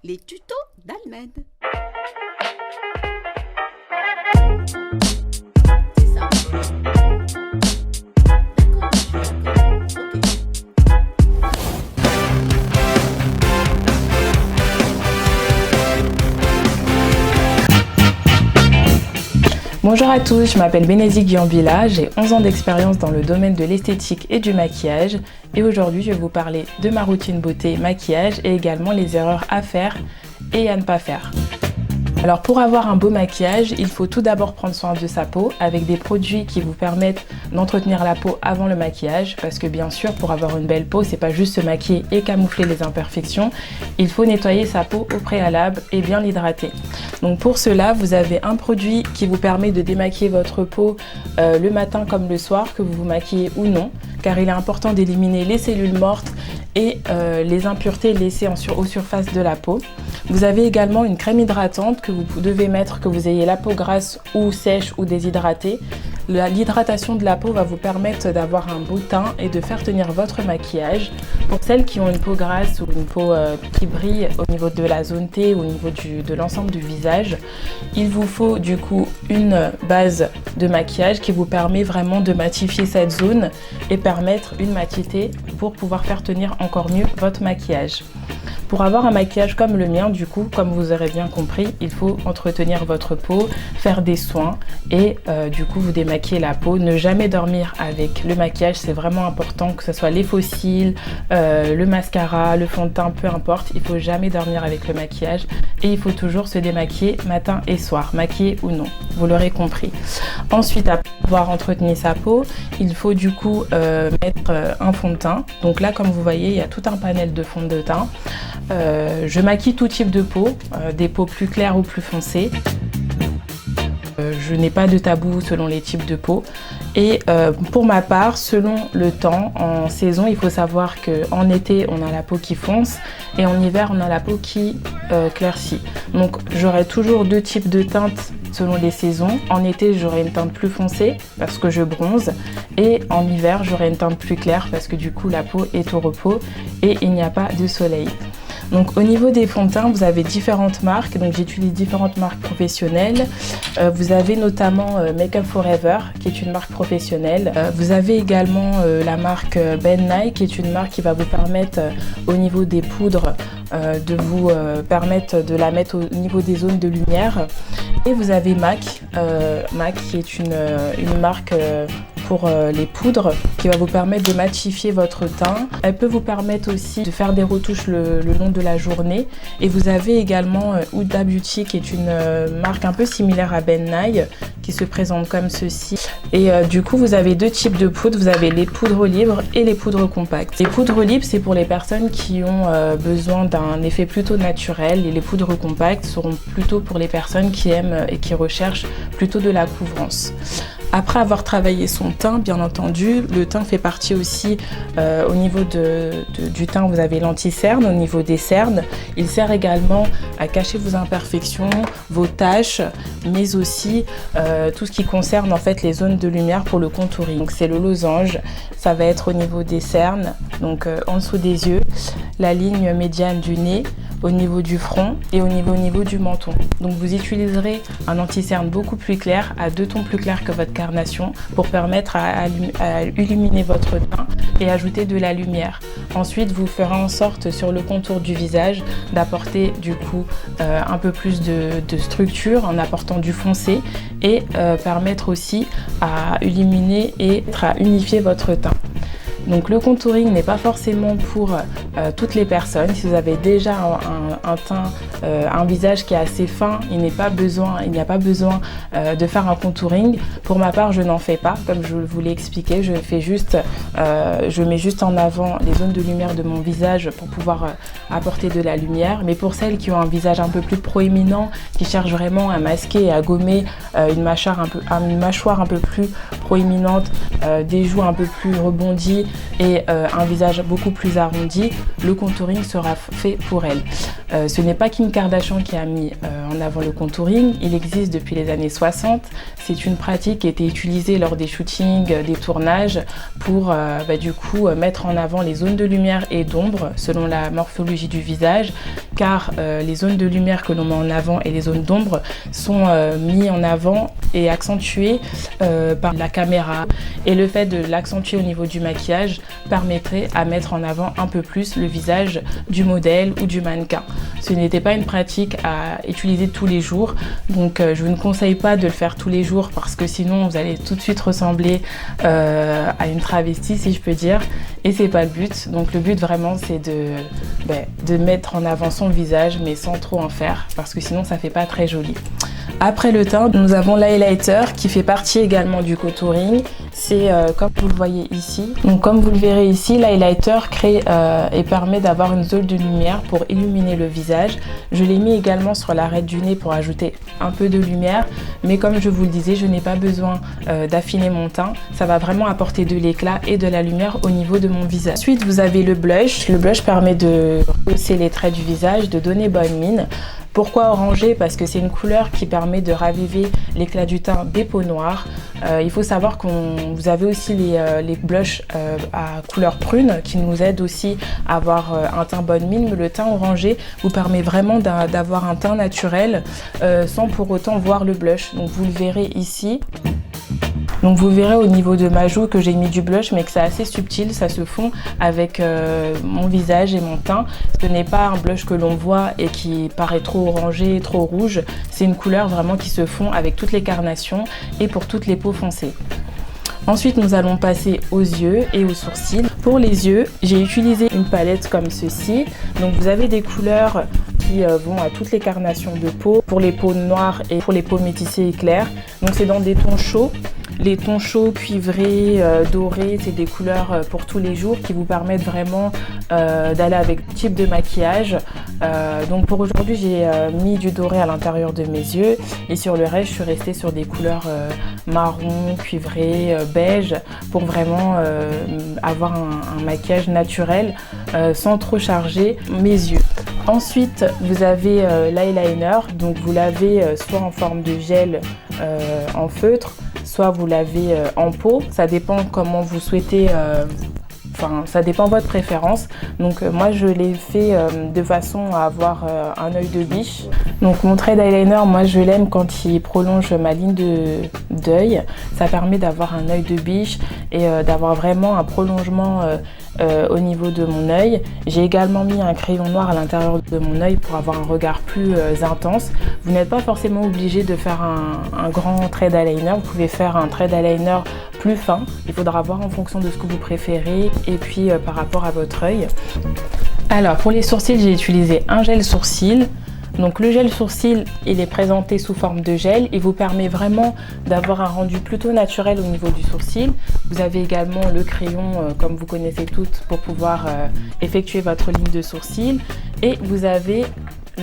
Les tutos d'Almed. C'est ça. D'accord, je suis d'accord. Ok. Bonjour à tous, je m'appelle Bénédicte Guillambilla, j'ai 11 ans d'expérience dans le domaine de l'esthétique et du maquillage et aujourd'hui je vais vous parler de ma routine beauté maquillage et également les erreurs à faire et à ne pas faire. Alors pour avoir un beau maquillage, il faut tout d'abord prendre soin de sa peau avec des produits qui vous permettent d'entretenir la peau avant le maquillage parce que bien sûr pour avoir une belle peau, c'est pas juste se maquiller et camoufler les imperfections, il faut nettoyer sa peau au préalable et bien l'hydrater. Donc pour cela, vous avez un produit qui vous permet de démaquiller votre peau le matin comme le soir, que vous vous maquillez ou non, car il est important d'éliminer les cellules mortes et les impuretés laissées aux surfaces de la peau. Vous avez également une crème hydratante que vous devez mettre, que vous ayez la peau grasse ou sèche ou déshydratée. L'hydratation de la peau va vous permettre d'avoir un beau teint et de faire tenir votre maquillage. Pour celles qui ont une peau grasse ou une peau qui brille au niveau de la zone T ou au niveau de l'ensemble du visage, il vous faut du coup une base de maquillage qui vous permet vraiment de matifier cette zone et permettre une matité pour pouvoir faire tenir encore mieux votre maquillage. Pour avoir un maquillage comme le mien, du coup, comme vous aurez bien compris, il faut entretenir votre peau, faire des soins et du coup vous démaquiller la peau. Ne jamais dormir avec le maquillage, c'est vraiment important, que ce soit les faux cils, le mascara, le fond de teint, peu importe. Il faut jamais dormir avec le maquillage et il faut toujours se démaquiller matin et soir, maquillé ou non, vous l'aurez compris. Ensuite, après avoir entretenu sa peau, il faut du coup mettre un fond de teint. Donc là, comme vous voyez, il y a tout un panel de fond de teint. Je maquille tout type de peau, des peaux plus claires ou plus foncées. Je n'ai pas de tabou selon les types de peau. Et pour ma part, selon le temps, en saison, il faut savoir qu'en été, on a la peau qui fonce et en hiver, on a la peau qui claircit. Donc j'aurai toujours deux types de teintes selon les saisons. En été, j'aurai une teinte plus foncée parce que je bronze et en hiver, j'aurai une teinte plus claire parce que du coup, la peau est au repos et il n'y a pas de soleil. Donc au niveau des fonds de teint, vous avez différentes marques, donc j'utilise différentes marques professionnelles. Vous avez notamment Make Up For Ever qui est une marque professionnelle. Vous avez également la marque Ben Nye qui est une marque qui va vous permettre au niveau des poudres de vous permettre de la mettre au niveau des zones de lumière. Et vous avez MAC, qui est une marque pour les poudres qui va vous permettre de matifier votre teint. Elle peut vous permettre aussi de faire des retouches le long de la journée. Et vous avez également Huda Beauty qui est une marque un peu similaire à Ben Nye qui se présente comme ceci. Et du coup vous avez deux types de poudres. Vous avez les poudres libres et les poudres compactes. Les poudres libres c'est pour les personnes qui ont besoin d'un effet plutôt naturel et les poudres compactes seront plutôt pour les personnes qui aiment et qui recherchent plutôt de la couvrance. Après avoir travaillé son teint, bien entendu, le teint fait partie aussi au niveau du teint, vous avez l'anti-cerne, au niveau des cernes. Il sert également à cacher vos imperfections, vos taches, mais aussi tout ce qui concerne en fait les zones de lumière pour le contouring. Donc c'est le losange, ça va être au niveau des cernes, donc en dessous des yeux, la ligne médiane du nez, au niveau du front et au niveau du menton. Donc vous utiliserez un anti-cerne beaucoup plus clair, à 2 tons plus clairs que votre carnation pour permettre à illuminer votre teint et ajouter de la lumière. Ensuite, vous ferez en sorte sur le contour du visage d'apporter du coup un peu plus de structure en apportant du foncé et permettre aussi à illuminer et à unifier votre teint. Donc le contouring n'est pas forcément pour toutes les personnes. Si vous avez déjà un teint, un visage qui est assez fin, il n'y a pas besoin de faire un contouring. Pour ma part, je n'en fais pas, comme je vous l'ai expliqué. Je mets juste en avant les zones de lumière de mon visage pour pouvoir apporter de la lumière. Mais pour celles qui ont un visage un peu plus proéminent, qui cherchent vraiment à masquer et à gommer une mâchoire un peu plus proéminente, des joues un peu plus rebondies, et un visage beaucoup plus arrondi, le contouring sera fait pour elle. Ce n'est pas Kim Kardashian qui a mis en avant le contouring, il existe depuis les années 60. C'est une pratique qui a été utilisée lors des shootings, des tournages pour du coup mettre en avant les zones de lumière et d'ombre selon la morphologie du visage, car les zones de lumière que l'on met en avant et les zones d'ombre sont mis en avant et accentuées par la caméra, et le fait de l'accentuer au niveau du maquillage permettrait à mettre en avant un peu plus le visage du modèle ou du mannequin. Ce n'était pas une pratique à utiliser tous les jours, donc je vous ne conseille pas de le faire tous les jours parce que sinon vous allez tout de suite ressembler à une travestie, si je peux dire, et c'est pas le but. Donc le but vraiment c'est de mettre en avant son visage mais sans trop en faire parce que sinon ça fait pas très joli. Après le teint, nous avons l'highlighter qui fait partie également du contouring. C'est comme vous le voyez ici. Donc comme vous le verrez ici, l'highlighter crée et permet d'avoir une zone de lumière pour illuminer le visage. Je l'ai mis également sur l'arête du nez pour ajouter un peu de lumière. Mais comme je vous le disais, je n'ai pas besoin d'affiner mon teint. Ça va vraiment apporter de l'éclat et de la lumière au niveau de mon visage. Ensuite, vous avez le blush. Le blush permet de rehausser les traits du visage, de donner bonne mine. Pourquoi orangé? Parce que c'est une couleur qui permet de raviver l'éclat du teint des peaux noires. Il faut savoir que vous avez aussi les blushs à couleur prune qui nous aident aussi à avoir un teint bonne mine. Mais le teint orangé vous permet vraiment d'avoir un teint naturel sans pour autant voir le blush. Donc vous le verrez ici. Donc vous verrez au niveau de ma joue que j'ai mis du blush mais que c'est assez subtil, ça se fond avec mon visage et mon teint. Ce n'est pas un blush que l'on voit et qui paraît trop orangé, trop rouge. C'est une couleur vraiment qui se fond avec toutes les carnations et pour toutes les peaux foncées. Ensuite, nous allons passer aux yeux et aux sourcils. Pour les yeux, j'ai utilisé une palette comme ceci. Donc vous avez des couleurs qui vont à toutes les carnations de peau, pour les peaux noires et pour les peaux métissées et claires. Donc c'est dans des tons chauds. Les tons chauds, cuivrés, dorés, c'est des couleurs pour tous les jours qui vous permettent vraiment d'aller avec tout type de maquillage. Donc pour aujourd'hui, j'ai mis du doré à l'intérieur de mes yeux et sur le reste, je suis restée sur des couleurs marron, cuivré, beige pour vraiment avoir un maquillage naturel sans trop charger mes yeux. Ensuite, vous avez l'eyeliner, donc vous l'avez soit en forme de gel en feutre, soit vous l'avez en pot, ça dépend comment vous souhaitez, ça dépend de votre préférence. Donc moi je l'ai fait de façon à avoir un œil de biche. Donc mon trait d'eyeliner, moi je l'aime quand il prolonge ma ligne d'œil. Ça permet d'avoir un œil de biche et d'avoir vraiment un prolongement au niveau de mon œil. J'ai également mis un crayon noir à l'intérieur de mon œil pour avoir un regard plus intense. Vous n'êtes pas forcément obligé de faire un grand trait d'eyeliner, vous pouvez faire un trait d'eyeliner plus fin. Il faudra voir en fonction de ce que vous préférez et puis par rapport à votre œil. Alors pour les sourcils, j'ai utilisé un gel sourcil. Donc le gel sourcil, il est présenté sous forme de gel. Il vous permet vraiment d'avoir un rendu plutôt naturel au niveau du sourcil. Vous avez également le crayon, comme vous connaissez toutes, pour pouvoir effectuer votre ligne de sourcil. Et vous avez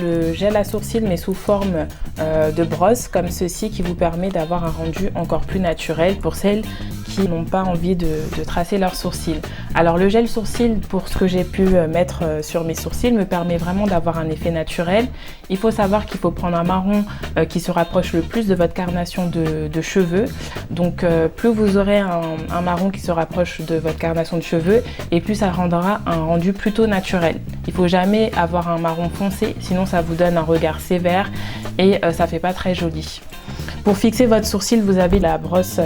le gel à sourcils mais sous forme de brosse comme ceci qui vous permet d'avoir un rendu encore plus naturel pour celles qui n'ont pas envie de tracer leurs sourcils. Alors le gel sourcil, pour ce que j'ai pu mettre sur mes sourcils, me permet vraiment d'avoir un effet naturel. Il faut savoir qu'il faut prendre un marron qui se rapproche le plus de votre carnation de cheveux. Donc plus vous aurez un marron qui se rapproche de votre carnation de cheveux et plus ça rendra un rendu plutôt naturel. Il ne faut jamais avoir un marron foncé, sinon ça vous donne un regard sévère et ça fait pas très joli. Pour fixer votre sourcil, vous avez la brosse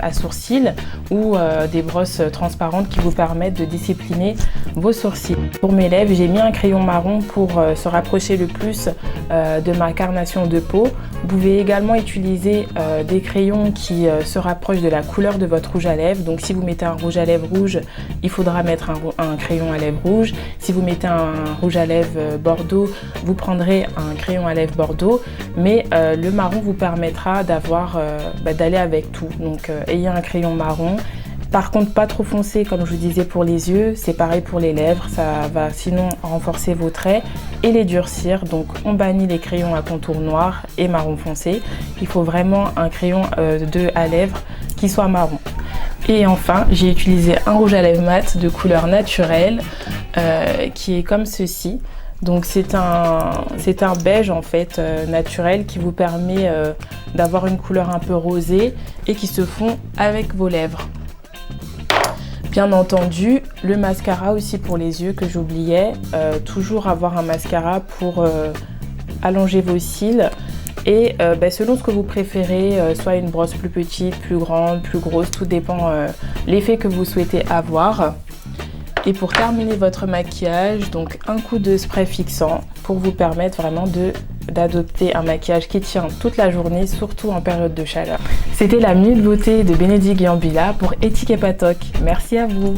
à sourcils ou des brosses transparentes qui vous permettent de discipliner vos sourcils. Pour mes lèvres, j'ai mis un crayon marron pour se rapprocher le plus de ma carnation de peau. Vous pouvez également utiliser des crayons qui se rapprochent de la couleur de votre rouge à lèvres. Donc si vous mettez un rouge à lèvres rouge, il faudra mettre un crayon à lèvres rouge. Si vous mettez un rouge à lèvres bordeaux, vous prendrez un crayon à lèvres bordeaux. Mais le marron vous permettra d'aller avec tout. Donc ayez un crayon marron. Par contre, pas trop foncé comme je vous disais pour les yeux, c'est pareil pour les lèvres, ça va sinon renforcer vos traits et les durcir. Donc on bannit les crayons à contour noir et marron foncé. Il faut vraiment un crayon à lèvres qui soit marron. Et enfin, j'ai utilisé un rouge à lèvres mat de couleur naturelle qui est comme ceci. Donc c'est un beige en fait naturel qui vous permet d'avoir une couleur un peu rosée et qui se fond avec vos lèvres. Bien entendu, le mascara aussi pour les yeux que j'oubliais, toujours avoir un mascara pour allonger vos cils et selon ce que vous préférez, soit une brosse plus petite, plus grande, plus grosse, tout dépend l'effet que vous souhaitez avoir. Et pour terminer votre maquillage, donc un coup de spray fixant pour vous permettre vraiment d'adopter un maquillage qui tient toute la journée, surtout en période de chaleur. C'était la Minute Beauté de Bénédicte Gambilla pour Éthique et Patoc. Merci à vous.